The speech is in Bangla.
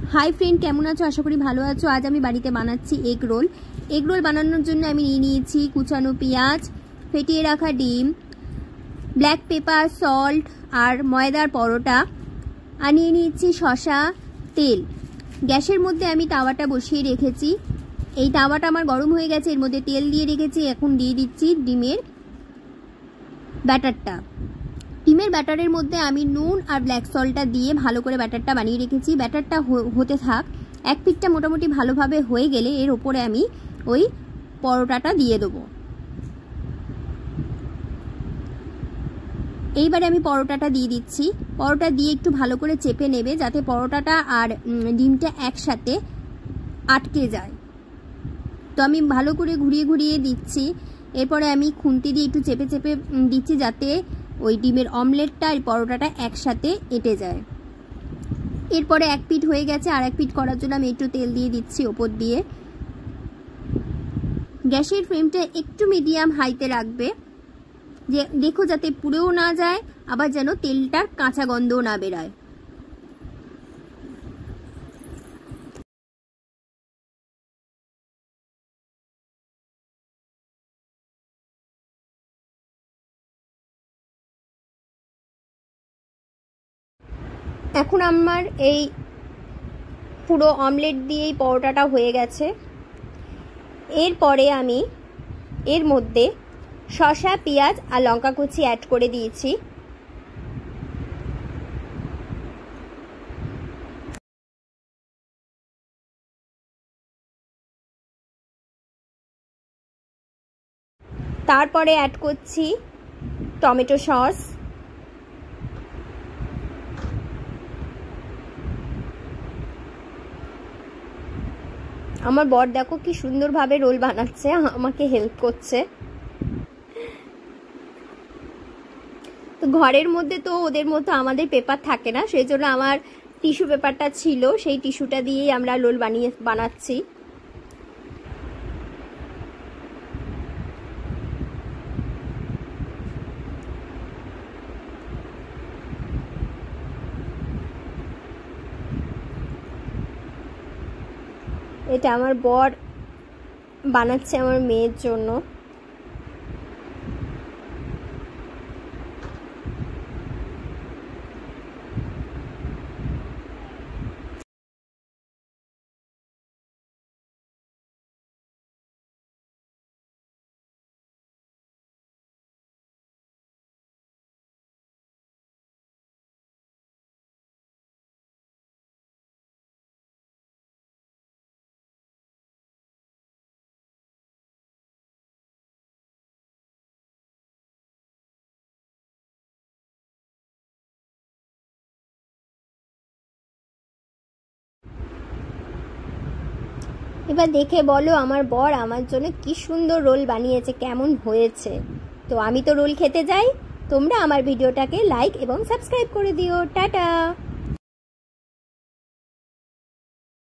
हाई फ्रेंड केमन आछो आशा करी भालो आछो। आज आमी बाड़ीते बानाच्छि एग रोल। एग रोल बानानोर जोन्नो आमी निये नियेछि कुचानो पेंयाज, फेटिये राखा डिम, ब्लैक पेपार, सल्ट और मयदार परोटा और निये नियेछि शशा, तेल। गैसेर मध्य आमी तावाटा बसिए रेखेछि। এই তাওয়াটা আমার গরম হয়ে গেছে, এর মধ্যে তেল দিয়ে রেখেছি। এখন দিয়ে দিচ্ছি ডিমের ব্যাটারটা। ডিমের ব্যাটারের মধ্যে আমি নুন আর ব্ল্যাক সল্টটা দিয়ে ভালো করে ব্যাটারটা বানিয়ে রেখেছি। ব্যাটারটা হতে থাক। এক পিঠটা মোটামুটি ভালোভাবে হয়ে গেলে এর উপরে আমি ওই পরোটাটা দিয়ে দেবো। এইবারে আমি পরোটাটা দিয়ে দিচ্ছি। পরোটা দিয়ে একটু ভালো করে চেপে নেবে যাতে পরোটাটা আর ডিমটা একসাথে আটকে যায়। তো আমি ভালো করে ঘুরিয়ে ঘুরিয়ে দিচ্ছি। এরপরে আমি খুন্তি দিয়ে একটু চেপে চেপে দিচ্ছি যাতে ওই ডিমের অমলেটটা আর পরোটাটা একসাথে এঁটে যায়। এরপরে এক পিঠ হয়ে গেছে, আর এক পিঠ করার জন্য আমি একটু তেল দিয়ে দিচ্ছি ওপর দিয়ে। গ্যাসের ফ্লেমটা একটু মিডিয়াম হাইতে রাখবে, যে দেখো যাতে পুড়েও না যায় আবার যেন তেলটার কাঁচা গন্ধও না বেরোয়। এখন আমার এই পুরো অমলেট দিয়ে এই পরোটাটা হয়ে গেছে। এরপরে আমি এর মধ্যে শসা, পেঁয়াজ আর লঙ্কা কুচি অ্যাড করে দিয়েছি। তারপরে অ্যাড করছি টমেটো সস, আমার বর দেখো কি সুন্দরভাবে রোল বানাচ্ছে, আমাকে হেল্প করছে। তো ঘরের মধ্যে তো ওদের মতো আমাদের পেপার থাকে না, সেই জন্য আমার টিস্যু পেপারটা ছিল, সেই টিস্যুটা দিয়েই আমরা রোল বানাচ্ছি। এটা আমার বর বানাচ্ছে আমার মেয়ের জন্য। এবার দেখে বলো আমার বর আমার জন্য কি সুন্দর রোল বানিয়েছে, কেমন হয়েছে। তো আমি তো রোল খেতে যাই, তোমরা আমার ভিডিওটাকে লাইক এবং সাবস্ক্রাইব করে দিও। টাটা।